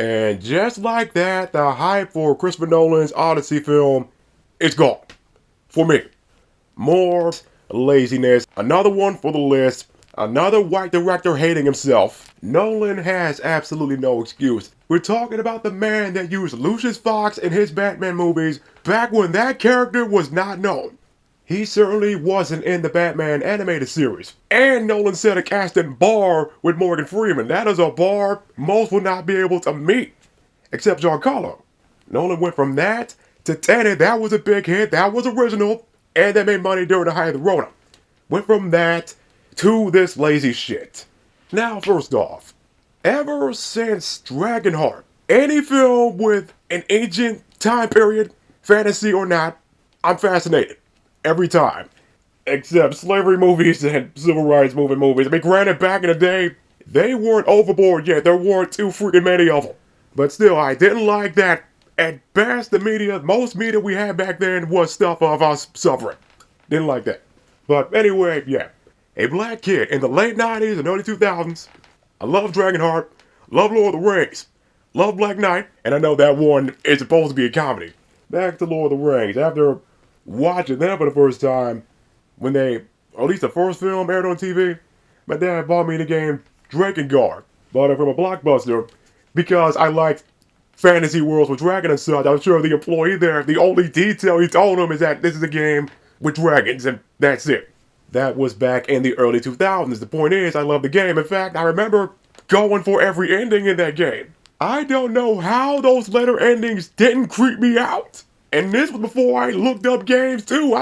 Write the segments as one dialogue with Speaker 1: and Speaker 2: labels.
Speaker 1: And just like that, the hype for Christopher Nolan's Odyssey film is gone. For me. More laziness. Another one for the list. Another white director hating himself. Nolan has absolutely no excuse. We're talking about the man that used Lucius Fox in his Batman movies back when that character was not known. He certainly wasn't in the Batman animated series. And Nolan set a casting bar with Morgan Freeman. That is a bar most would not be able to meet. Except Giancarlo. Nolan went from that to Tenet. That was a big hit. That was original. And that made money during the height of the Rona. Went from that to this lazy shit. Now, first off, ever since Dragonheart, any film with an ancient time period, fantasy or not, I'm fascinated. Every time. Except slavery movies and civil rights movement movies. I mean, granted, back in the day, they weren't overboard yet. There weren't too freaking many of them. But still, I didn't like that. At best, the media, most media we had back then was stuff of us suffering. Didn't like that. But anyway, yeah. A black kid in the late 90s and early 2000s. I love Dragonheart. Love Lord of the Rings. Love Black Knight. And I know that one is supposed to be a comedy. Back to Lord of the Rings. After watching them for the first time, when they, or at least the first film aired on TV, my dad bought me the game Drakengard. Bought it from a Blockbuster because I liked fantasy worlds with dragons and such. I'm sure the employee there, the only detail he told him is that this is a game with dragons, and that's it. That was back in the early 2000s. The point is, I love the game. In fact, I remember going for every ending in that game. I don't know how those later endings didn't creep me out. And this was before I looked up games too.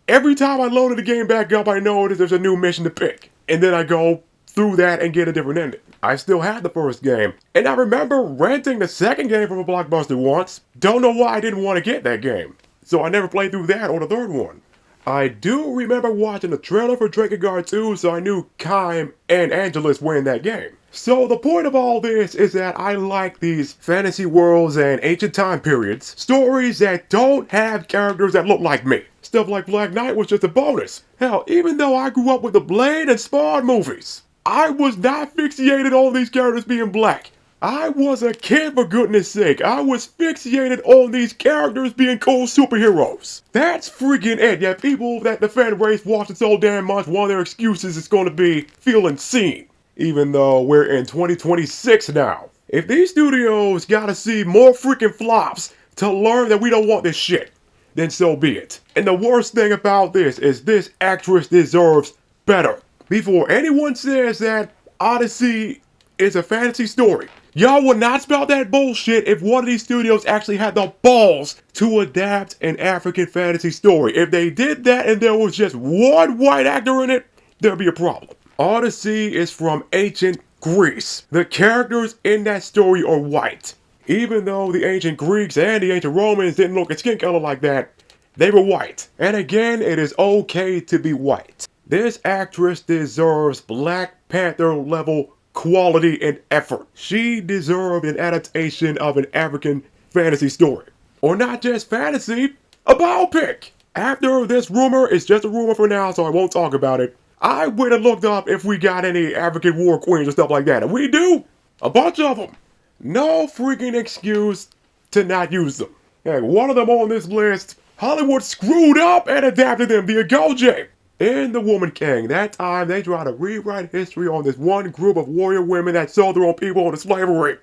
Speaker 1: Every time I loaded the game back up, I know that there's a new mission to pick. And then I go through that and get a different ending. I still had the first game. And I remember renting the second game from a Blockbuster once. Don't know why I didn't want to get that game. So I never played through that or the third one. I do remember watching the trailer for Drakengard 2, so I knew Kym and Angelus were in that game. So the point of all this is that I like these fantasy worlds and ancient time periods, stories that don't have characters that look like me. Stuff like Black Knight was just a bonus. Hell, even though I grew up with the Blade and Spawn movies, I was not fixated on these characters being black. I was a kid, for goodness sake. I was fixated on these characters being cool superheroes. That's freaking it. Yeah, people that the fan race watching so damn much, one of their excuses is going to be feeling seen. Even though we're in 2026 now. If these studios gotta see more freaking flops to learn that we don't want this shit, then so be it. And the worst thing about this is this actress deserves better. Before anyone says that Odyssey is a fantasy story, y'all would not spout that bullshit if one of these studios actually had the balls to adapt an African fantasy story. If they did that and there was just one white actor in it, there'd be a problem. Odyssey is from ancient Greece. The characters in that story are white. Even though the ancient Greeks and the ancient Romans didn't look at skin color like that, they were white. And again, it is okay to be white. This actress deserves Black Panther level quality and effort. She deserved an adaptation of an African fantasy story. Or not just fantasy, a biopic. After this rumor, it's just a rumor for now, so I won't talk about it. I went and looked up if we got any African war queens or stuff like that, and we do! A bunch of them! No freaking excuse to not use them. And one of them on this list, Hollywood screwed up and adapted them, the Agoge. In The Woman King, that time they tried to rewrite history on this one group of warrior women that sold their own people into slavery.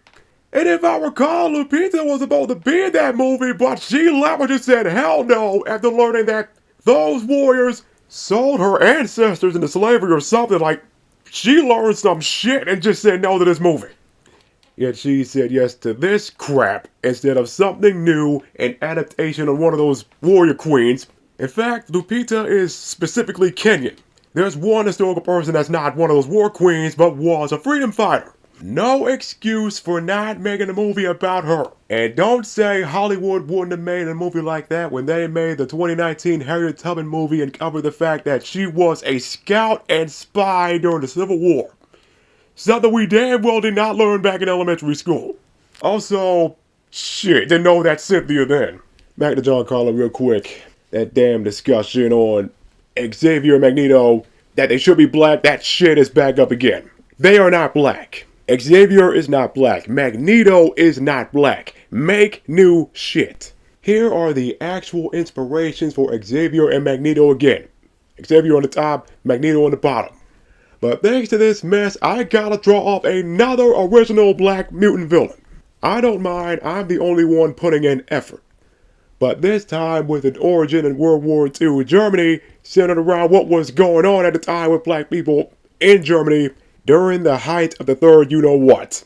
Speaker 1: And if I recall, Lupita was supposed to be in that movie, but she left and just said hell no after learning that those warriors sold her ancestors into slavery or something. Like, she learned some shit and just said no to this movie. Yet she said yes to this crap instead of something new, an adaptation of one of those warrior queens. In fact, Lupita is specifically Kenyan. There's one historical person that's not one of those war queens, but was a freedom fighter. No excuse for not making a movie about her. And don't say Hollywood wouldn't have made a movie like that when they made the 2019 Harriet Tubman movie and covered the fact that she was a scout and spy during the Civil War. Something we damn well did not learn back in elementary school. Also, shit, didn't know that Cynthia then. Back to Giancarlo real quick. That damn discussion on Xavier and Magneto, that they should be black, that shit is back up again. They are not black. Xavier is not black. Magneto is not black. Make new shit. Here are the actual inspirations for Xavier and Magneto again. Xavier on the top, Magneto on the bottom. But thanks to this mess, I gotta draw up another original black mutant villain. I don't mind, I'm the only one putting in effort. But this time with an origin in World War II Germany, centered around what was going on at the time with black people in Germany during the height of the third you-know-what.